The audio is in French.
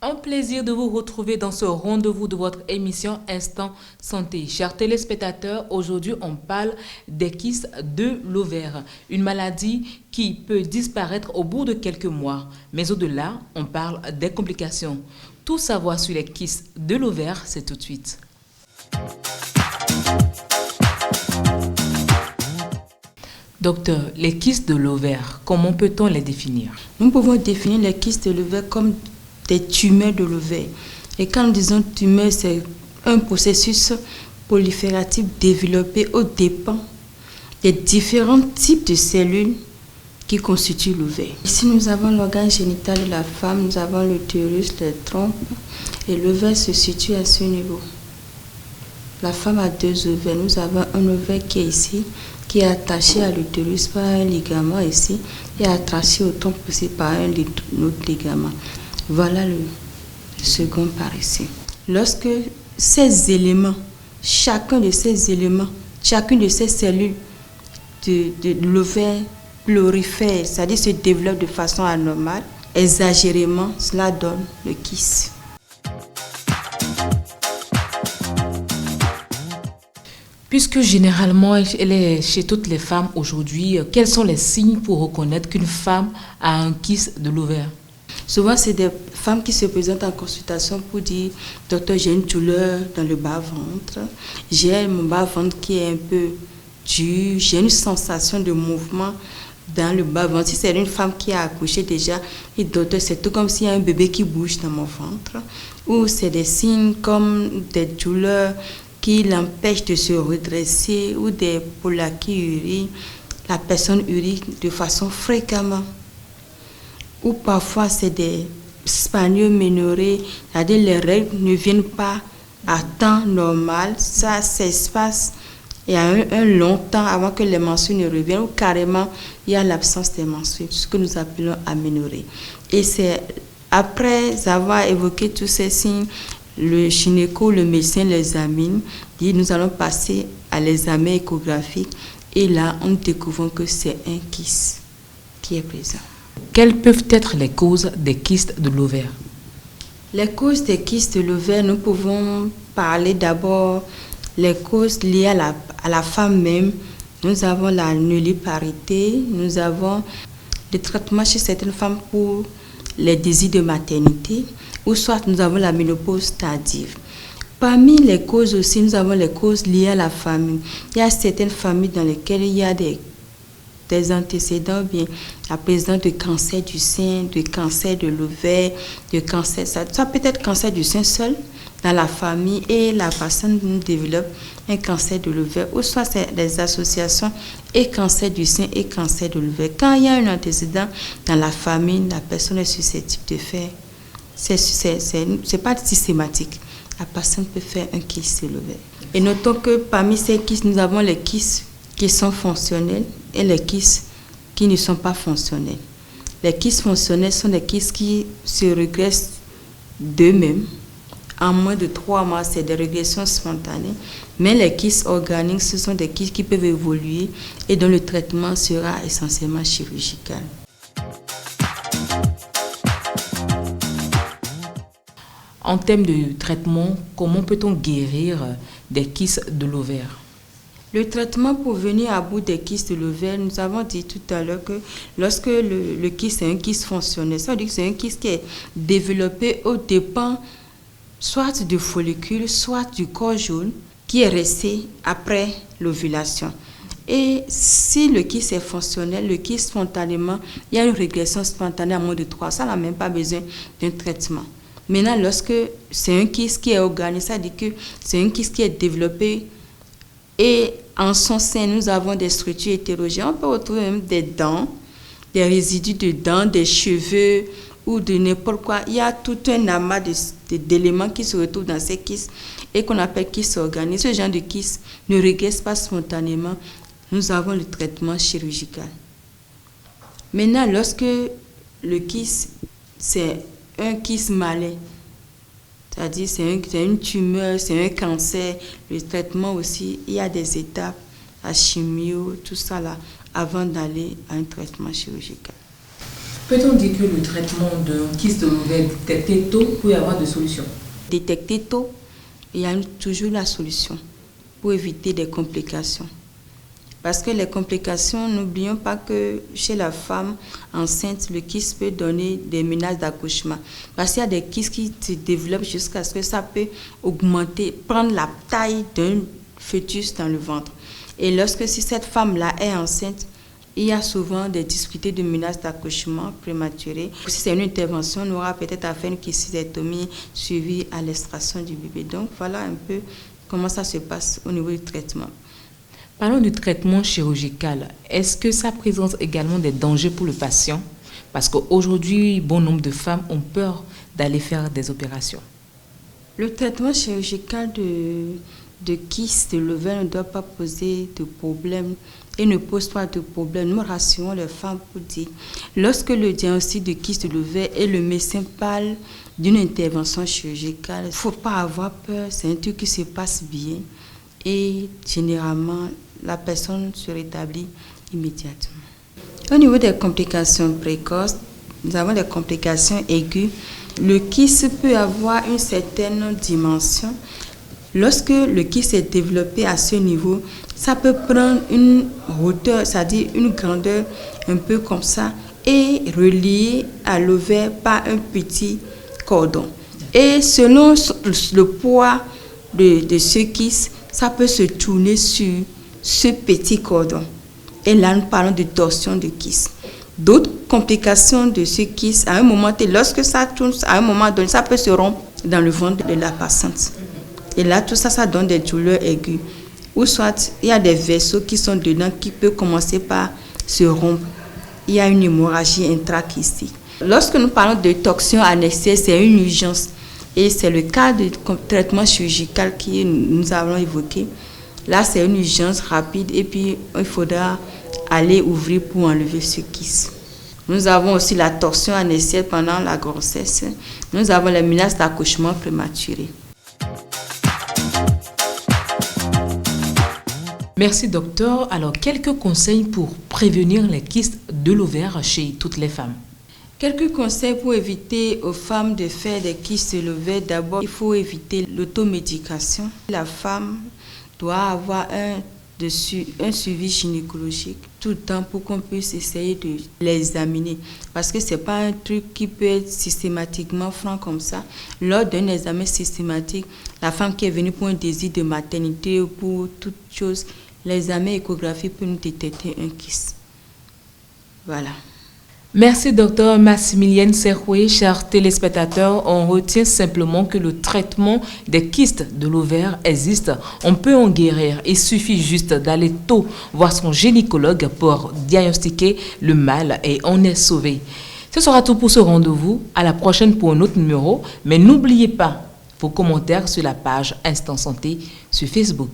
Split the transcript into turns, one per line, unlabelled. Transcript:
Un plaisir de vous retrouver dans ce rendez-vous de votre émission Instant Santé. Chers téléspectateurs, aujourd'hui on parle des kystes de l'ovaire, une maladie qui peut disparaître au bout de quelques mois. Mais au-delà, on parle des complications. Tout savoir sur les kystes de l'ovaire, c'est tout de suite. Docteur, les kystes de l'ovaire, comment peut-on les définir?
Nous pouvons définir les kystes de l'ovaire comme des tumeurs de l'ovaire. Et quand nous disons tumeur, c'est un processus prolifératif développé aux dépens des différents types de cellules qui constituent l'ovaire. Ici, nous avons l'organe génital de la femme, nous avons l'utérus, les trompes, et l'ovaire se situe à ce niveau. La femme a deux ovaires. Nous avons un ovaire qui est ici, qui est attaché à l'utérus par un ligament ici, et attaché au trompe aussi par un autre ligament. Voilà le second par ici. Lorsque ces éléments, chacune de ces cellules de l'ovaire prolifère, c'est-à-dire se développe de façon anormale, exagérément, cela donne le kyste.
Puisque généralement, elle est chez toutes les femmes aujourd'hui, quels sont les signes pour reconnaître qu'une femme a un kyste de l'ovaire?
Souvent, c'est des femmes qui se présentent en consultation pour dire « Docteur, j'ai une douleur dans le bas-ventre, j'ai mon bas-ventre qui est un peu dur, j'ai une sensation de mouvement dans le bas-ventre. » Si c'est une femme qui a accouché déjà, et docteur, c'est tout comme s'il y a un bébé qui bouge dans mon ventre. Ou c'est des signes comme des douleurs qui l'empêchent de se redresser ou des pollakiuries. La personne urie de façon fréquemment. Ou parfois c'est des spanioménorrhées, c'est-à-dire les règles ne viennent pas à temps normal, ça s'espace il y a un long temps avant que les menstrues ne reviennent, ou carrément il y a l'absence des menstrues, ce que nous appelons aménorrhée. Et c'est après avoir évoqué tous ces signes, le gynéco, le médecin les examine, dit nous allons passer à l'examen échographique et là nous découvrons que c'est un kyste qui est présent.
Quelles peuvent être les causes des kystes de l'ovaire?
Les causes des kystes de l'ovaire, nous pouvons parler d'abord les causes liées à la femme même. Nous avons la nulliparité, nous avons le traitement chez certaines femmes pour les désirs de maternité, ou soit nous avons la ménopause tardive. Parmi les causes aussi, nous avons les causes liées à la famille. Il y a certaines familles dans lesquelles il y a des antécédents, bien la présence de cancer du sein, de cancer de l'ovaire, de cancer, ça peut être cancer du sein seul dans la famille et la personne développe un cancer de l'ovaire, ou soit c'est des associations et cancer du sein et cancer de l'ovaire. Quand il y a un antécédent dans la famille, la personne est susceptible de faire, c'est pas systématique. La personne peut faire un kyste de l'ovaire. Et notons que parmi ces kystes, nous avons les kystes qui sont fonctionnels et les kystes qui ne sont pas fonctionnels. Les kystes fonctionnels sont des kystes qui se régressent d'eux-mêmes. En moins de 3 mois, c'est des régressions spontanées. Mais les kystes organiques, ce sont des kystes qui peuvent évoluer et dont le traitement sera essentiellement chirurgical.
En termes de traitement, comment peut-on guérir des kystes de l'ovaire?
Le traitement pour venir à bout des kystes de l'ovaire, nous avons dit tout à l'heure que lorsque le kyste est un kyste fonctionnel, ça veut dire que c'est un kyste qui est développé aux dépens soit du follicule, soit du corps jaune qui est resté après l'ovulation. Et si le kyste est fonctionnel, le kyste spontanément, il y a une régression spontanée à moins de 3, ça n'a même pas besoin d'un traitement. Maintenant, lorsque c'est un kyste qui est organique, ça veut dire que c'est un kyste qui est développé et en son sein, nous avons des structures hétérogènes. On peut retrouver même des dents, des résidus de dents, des cheveux ou de n'importe quoi. Il y a tout un amas d'éléments qui se retrouvent dans ces kystes et qu'on appelle kystes organiques. Ce genre de kyste ne régresse pas spontanément. Nous avons le traitement chirurgical. Maintenant, lorsque le kyste, c'est un kyste malin, c'est-à-dire c'est une tumeur, c'est un cancer, le traitement aussi, il y a des étapes, la chimio, tout ça là, avant d'aller à un traitement chirurgical.
Peut-on dire que le traitement d'un kyste de l'ovaire détecté tôt peut y avoir de solutions?
Détecter tôt, il y a toujours la solution pour éviter des complications. Parce que les complications, n'oublions pas que chez la femme enceinte, le kyste peut donner des menaces d'accouchement. Parce qu'il y a des kystes qui se développent jusqu'à ce que ça peut augmenter, prendre la taille d'un fœtus dans le ventre. Et lorsque si cette femme-là est enceinte, il y a souvent des difficultés de menaces d'accouchement prématuré. Si c'est une intervention, on aura peut-être à faire une kystérectomie suivie à l'extraction du bébé. Donc voilà un peu comment ça se passe au niveau du traitement.
Parlons du traitement chirurgical. Est-ce que ça présente également des dangers pour le patient? Parce qu'aujourd'hui, bon nombre de femmes ont peur d'aller faire des opérations.
Le traitement chirurgical de kyste de l'ovaire ne doit pas poser de problème et ne pose pas de problème. Nous rassurons les femmes pour dire, lorsque le diagnostic de kyste de l'ovaire et le médecin parle d'une intervention chirurgicale, il ne faut pas avoir peur, c'est un truc qui se passe bien et généralement la personne se rétablit immédiatement. Au niveau des complications précoces, nous avons des complications aiguës. Le kyste peut avoir une certaine dimension. Lorsque le kyste est développé à ce niveau, ça peut prendre une hauteur, c'est-à-dire une grandeur un peu comme ça, et relié à l'ovaire par un petit cordon. Et selon le poids de ce kyste, ça peut se tourner sur ce petit cordon. Et là, nous parlons de torsion de kyste. D'autres complications de ce kyste, à un moment donné, lorsque ça tourne, à un moment donné, ça peut se rompre dans le ventre de la patiente. Et là, tout ça, ça donne des douleurs aiguës. Ou soit, il y a des vaisseaux qui sont dedans qui peuvent commencer par se rompre. Il y a une hémorragie intrakystique. Lorsque nous parlons de torsion annexée, c'est une urgence. Et c'est le cas du traitement chirurgical que nous avons évoqué. Là, c'est une urgence rapide et puis il faudra aller ouvrir pour enlever ce kyste. Nous avons aussi la torsion annexée pendant la grossesse. Nous avons les menaces d'accouchement prématuré.
Merci docteur. Alors, quelques conseils pour prévenir les kystes de l'ovaire chez toutes les femmes.
Quelques conseils pour éviter aux femmes de faire des kystes de l'ovaire. D'abord, il faut éviter l'automédication. La femme doit avoir un suivi gynécologique tout le temps pour qu'on puisse essayer de l'examiner. Parce que ce n'est pas un truc qui peut être systématiquement franc comme ça. Lors d'un examen systématique, la femme qui est venue pour un désir de maternité ou pour toute chose, l'examen échographique peut nous détecter un kyste. Voilà.
Merci Dr Massimilienne Serroué. Chers téléspectateurs, on retient simplement que le traitement des kystes de l'ovaire existe. On peut en guérir. Il suffit juste d'aller tôt voir son gynécologue pour diagnostiquer le mal et on est sauvé. Ce sera tout pour ce rendez-vous. À la prochaine pour un autre numéro. Mais n'oubliez pas vos commentaires sur la page Instant Santé sur Facebook.